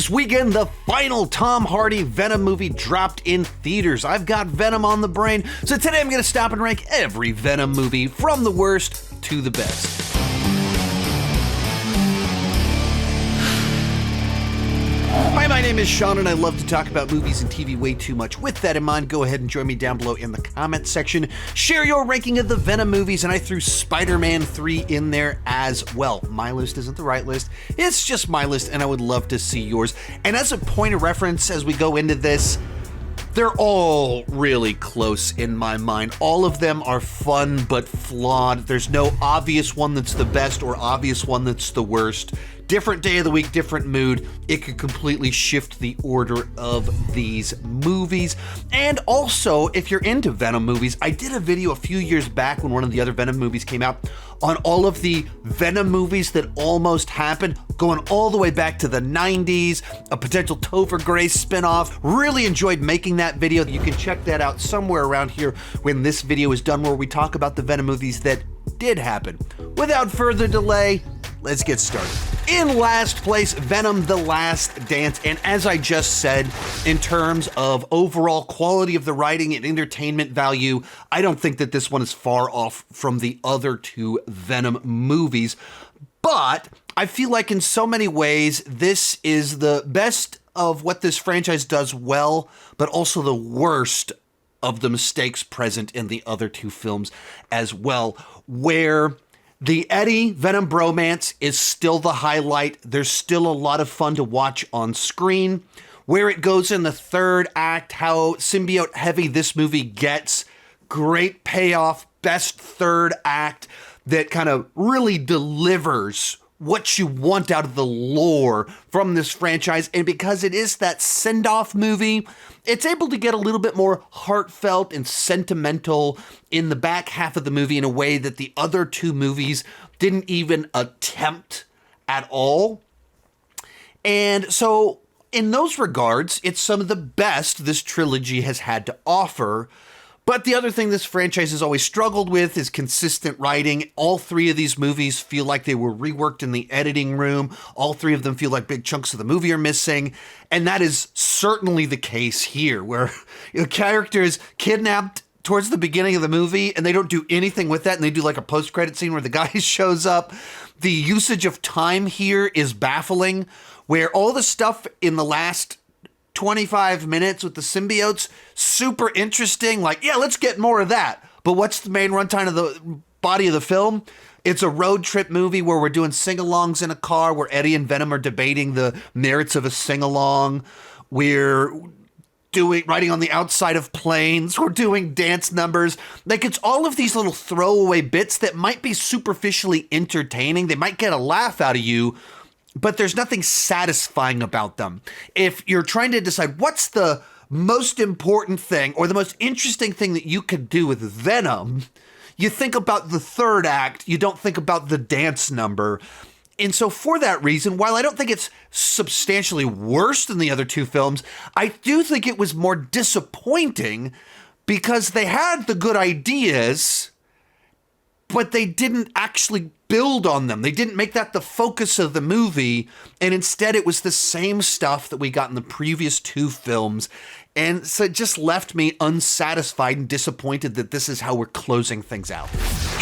This weekend, the final Tom Hardy Venom movie dropped in theaters. I've got Venom on the brain, so today I'm going to stop and rank every Venom movie from the worst to the best. Hi, my name is Sean, and I love to talk about movies and TV way too much. With that in mind, go ahead and join me down below in the comments section. Share your ranking of the Venom movies, and I threw Spider-Man 3 in there as well. My list isn't the right list. It's just my list, and I would love to see yours. And as a point of reference, as we go into this, they're all really close in my mind. All of them are fun but flawed. There's no obvious one that's the best or obvious one that's the worst. Different day of the week, different mood. It could completely shift the order of these movies. And also, if you're into Venom movies, I did a video a few years back when one of the other Venom movies came out on all of the Venom movies that almost happened, going all the way back to the 90s, a potential Topher Grace spinoff. Really enjoyed making that video. You can check that out somewhere around here when this video is done, where we talk about the Venom movies that did happen. Without further delay, let's get started. In last place, Venom: The Last Dance. And as I just said, in terms of overall quality of the writing and entertainment value, I don't think that this one is far off from the other two Venom movies. But I feel like in so many ways, this is the best of what this franchise does well, but also the worst of the mistakes present in the other two films as well, where the Eddie Venom bromance is still the highlight. There's still a lot of fun to watch on screen. Where it goes in the third act, how symbiote heavy this movie gets, great payoff, best third act that kind of really delivers what you want out of the lore from this franchise. And because it is that send-off movie, it's able to get a little bit more heartfelt and sentimental in the back half of the movie in a way that the other two movies didn't even attempt at all. And so in those regards, it's some of the best this trilogy has had to offer. But the other thing this franchise has always struggled with is consistent writing. All three of these movies feel like they were reworked in the editing room. All three of them feel like big chunks of the movie are missing. And that is certainly the case here, where a character is kidnapped towards the beginning of the movie and they don't do anything with that, and they do like a post-credit scene where the guy shows up. The usage of time here is baffling, where all the stuff in the last 25 minutes with the symbiotes, super interesting. Like, yeah, let's get more of that. But what's the main runtime of the body of the film? It's a road trip movie where we're doing sing-alongs in a car, where Eddie and Venom are debating the merits of a sing-along. We're riding on the outside of planes. We're doing dance numbers. Like, it's all of these little throwaway bits that might be superficially entertaining. They might get a laugh out of you, but there's nothing satisfying about them. If you're trying to decide what's the most important thing or the most interesting thing that you could do with Venom, you think about the third act, you don't think about the dance number. And so for that reason, while I don't think it's substantially worse than the other two films, I do think it was more disappointing because they had the good ideas, but they didn't actually build on them. They didn't make that the focus of the movie, and instead it was the same stuff that we got in the previous two films. And so it just left me unsatisfied and disappointed that this is how we're closing things out.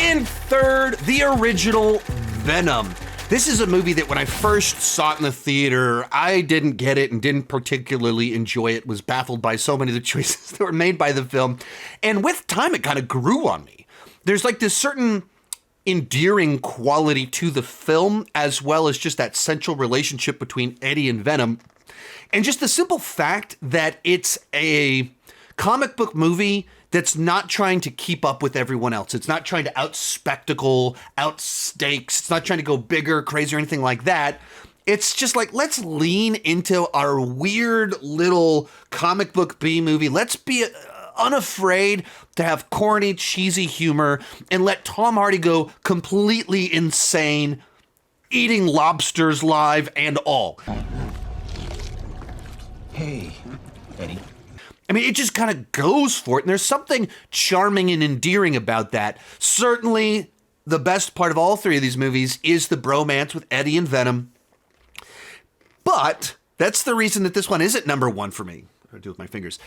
In third, the original Venom. This is a movie that when I first saw it in the theater, I didn't get it and didn't particularly enjoy it, was baffled by so many of the choices that were made by the film. And with time, it kind of grew on me. There's like this certain endearing quality to the film, as well as just that central relationship between Eddie and Venom. And just the simple fact that it's a comic book movie that's not trying to keep up with everyone else. It's not trying to out-spectacle, out-stakes. It's not trying to go bigger, crazy, or anything like that. It's just like, let's lean into our weird little comic book B-movie. Let's be unafraid to have corny, cheesy humor and let Tom Hardy go completely insane, eating lobsters live and all. Hey, Eddie. I mean, it just kind of goes for it, and there's something charming and endearing about that. Certainly, the best part of all three of these movies is the bromance with Eddie and Venom. But That's the reason that this one isn't number one for me. I do with my fingers.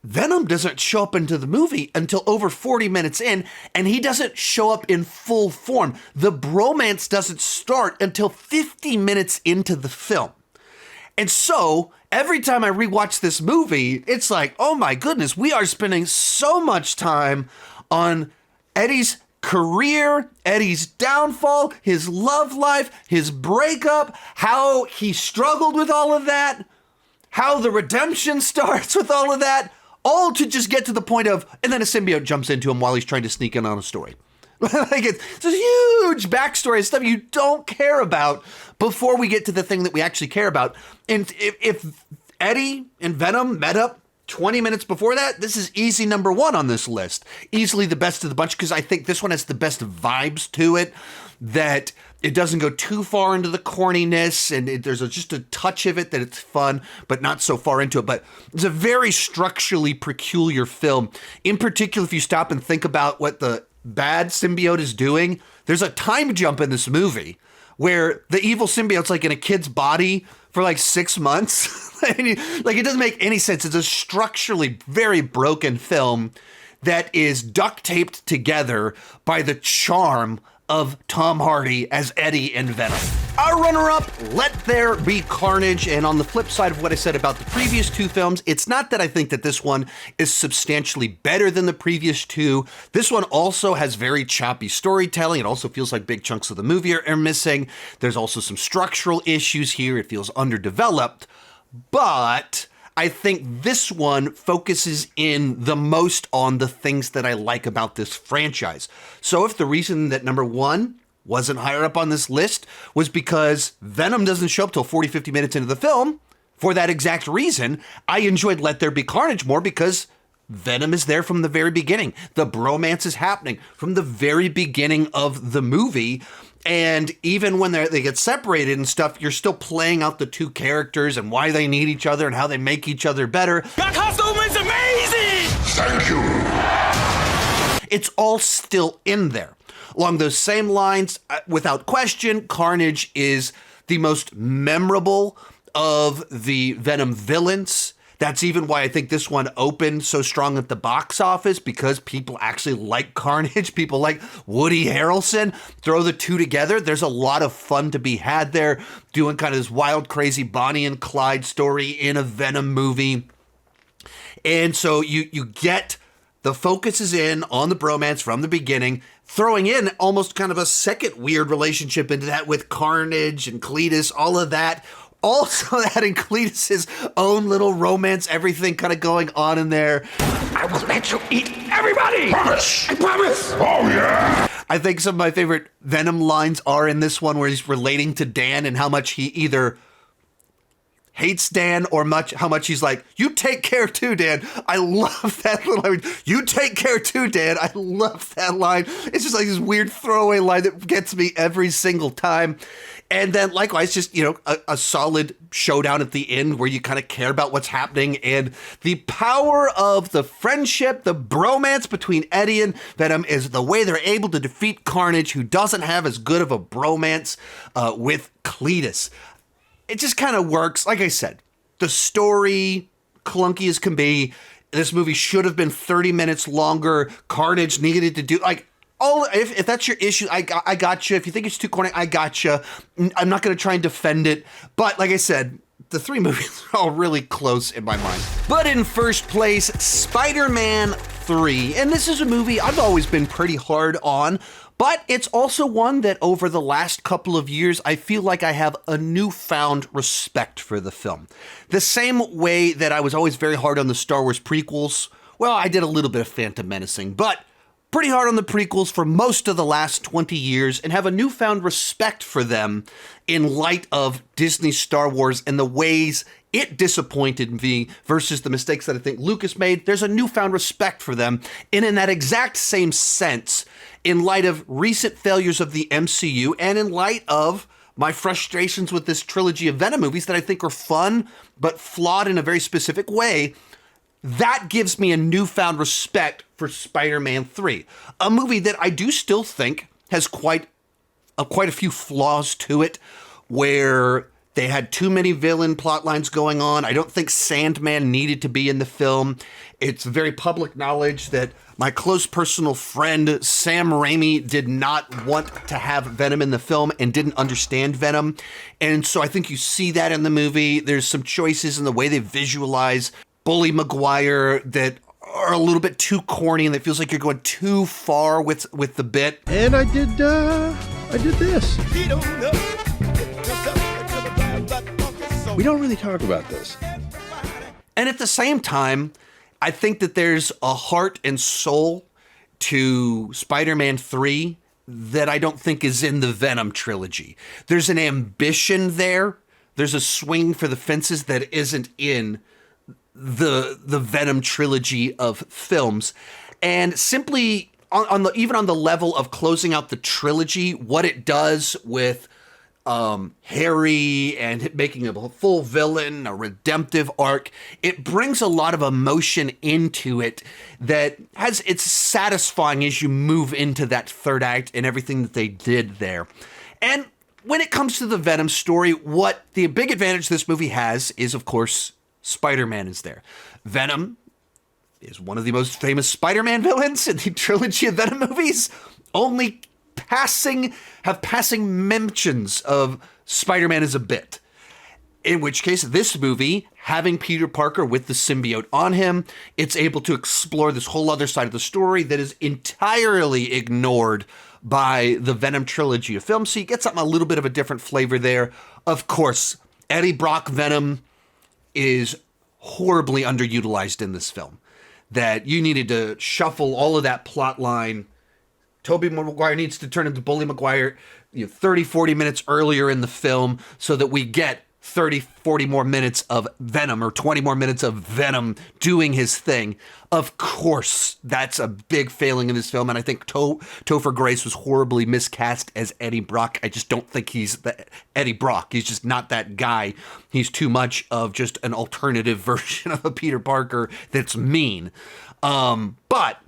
Venom doesn't show up into the movie until over 40 minutes in, and he doesn't show up in full form. The bromance doesn't start until 50 minutes into the film. And so every time I rewatch this movie, it's like, oh my goodness, we are spending so much time on Eddie's career, Eddie's downfall, his love life, his breakup, how he struggled with all of that, how the redemption starts with all of that, all to just get to the point of, and then a symbiote jumps into him while he's trying to sneak in on a story. Like it's a huge backstory of stuff you don't care about before we get to the thing that we actually care about. And if Eddie and Venom met up 20 minutes before that, this is easy number one on this list. Easily the best of the bunch, because I think this one has the best vibes to it, that it doesn't go too far into the corniness, and there's just a touch of it that it's fun, but not so far into it. But it's a very structurally peculiar film. In particular, if you stop and think about what the bad symbiote is doing, there's a time jump in this movie where the evil symbiote's like in a kid's body for like 6 months. Like it doesn't make any sense. It's a structurally very broken film that is duct taped together by the charm of Tom Hardy as Eddie in Venom. Our runner-up, Let There Be Carnage. And on the flip side of what I said about the previous two films, it's not that I think that this one is substantially better than the previous two. This one also has very choppy storytelling. It also feels like big chunks of the movie are missing. There's also some structural issues here. It feels underdeveloped. But I think this one focuses in the most on the things that I like about this franchise. So if the reason that number one wasn't higher up on this list was because Venom doesn't show up till 40, 50 minutes into the film, for that exact reason, I enjoyed Let There Be Carnage more because Venom is there from the very beginning. The bromance is happening from the very beginning of the movie. And even when they get separated and stuff, you're still playing out the two characters and why they need each other and how they make each other better. That costume is amazing! Thank you. It's all still in there. Along those same lines, without question, Carnage is the most memorable of the Venom villains. That's even why I think this one opened so strong at the box office, because people actually like Carnage. People like Woody Harrelson. Throw the two together, there's a lot of fun to be had there, doing kind of this wild, crazy Bonnie and Clyde story in a Venom movie. And so you get the focus is in on the bromance from the beginning, throwing in almost kind of a second weird relationship into that with Carnage and Cletus, all of that. Also adding Cletus's own little romance, everything kind of going on in there. I will let you eat everybody! Promise. I promise! Oh, yeah. I think some of my favorite Venom lines are in this one where he's relating to Dan and how much he either hates Dan or how much he's like, you take care too, Dan. I love that little line. You take care too, Dan. I love that line. It's just like this weird throwaway line that gets me every single time. And then likewise, just, a solid showdown at the end where you kind of care about what's happening, and the power of the friendship, the bromance between Eddie and Venom is the way they're able to defeat Carnage, who doesn't have as good of a bromance with Cletus. It just kind of works. Like I said, the story, clunky as can be. This movie should have been 30 minutes longer. Carnage needed to do, if that's your issue, I got you. If you think it's too corny, I got you. I'm not going to try and defend it. But like I said, the three movies are all really close in my mind. But in first place, Spider-Man 3. And this is a movie I've always been pretty hard on, but it's also one that over the last couple of years, I feel like I have a newfound respect for the film. The same way that I was always very hard on the Star Wars prequels. Well, I did a little bit of Phantom Menacing, but pretty hard on the prequels for most of the last 20 years and have a newfound respect for them in light of Disney's Star Wars and the ways it disappointed me versus the mistakes that I think Lucas made. There's a newfound respect for them. And in that exact same sense, in light of recent failures of the MCU and in light of my frustrations with this trilogy of Venom movies that I think are fun but flawed in a very specific way, that gives me a newfound respect for Spider-Man 3, a movie that I do still think has quite a few flaws to it, where They had too many villain plot lines going on. I don't think Sandman needed to be in the film. It's very public knowledge that my close personal friend Sam Raimi did not want to have Venom in the film and didn't understand Venom. And so I think you see that in the movie. There's some choices in the way they visualize Bully Maguire that are a little bit too corny, and it feels like you're going too far with the bit. And I did this. We don't really talk about this. And at the same time, I think that there's a heart and soul to Spider-Man 3 that I don't think is in the Venom trilogy. There's an ambition there. There's a swing for the fences that isn't in the Venom trilogy of films. And simply even on the level of closing out the trilogy, what it does with Harry and making him a full villain, a redemptive arc, it brings a lot of emotion into it that it's satisfying as you move into that third act and everything that they did there. And when it comes to the Venom story, what the big advantage this movie has is, of course, Spider-Man is there. Venom is one of the most famous Spider-Man villains in the trilogy of Venom movies. Only passing mentions of Spider-Man as a bit. In which case, this movie, having Peter Parker with the symbiote on him, it's able to explore this whole other side of the story that is entirely ignored by the Venom trilogy of films. So you get something a little bit of a different flavor there. Of course, Eddie Brock Venom is horribly underutilized in this film. That you needed to shuffle all of that plot line. Tobey Maguire needs to turn into Bully Maguire 30, 40 minutes earlier in the film so that we get 30, 40 more minutes of Venom or 20 more minutes of Venom doing his thing. Of course, that's a big failing in this film, and I think Topher Grace was horribly miscast as Eddie Brock. I just don't think he's Eddie Brock. He's just not that guy. He's too much of just an alternative version of a Peter Parker that's mean. But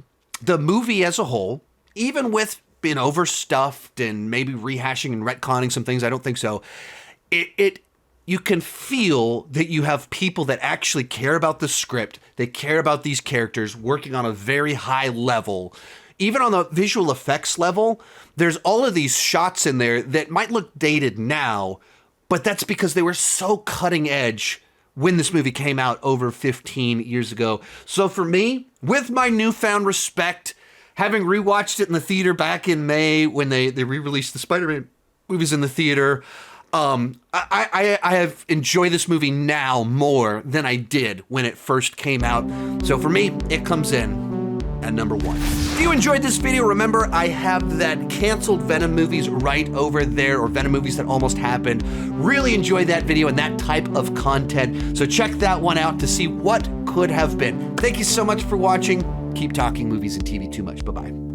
the movie as a whole, even with being overstuffed and maybe rehashing and retconning some things, I don't think so. You can feel that you have people that actually care about the script. They care about these characters working on a very high level. Even on the visual effects level, there's all of these shots in there that might look dated now, but that's because they were so cutting edge when this movie came out over 15 years ago. So for me, with my newfound respect, having rewatched it in the theater back in May when they re-released the Spider-Man movies in the theater, I have enjoyed this movie now more than I did when it first came out. So for me, it comes in at number 1. If you enjoyed this video, remember I have that canceled Venom movies right over there, or Venom movies that almost happened. Really enjoy that video and that type of content. So check that one out to see what could have been. Thank you so much for watching. Keep talking movies and TV too much. Bye-bye.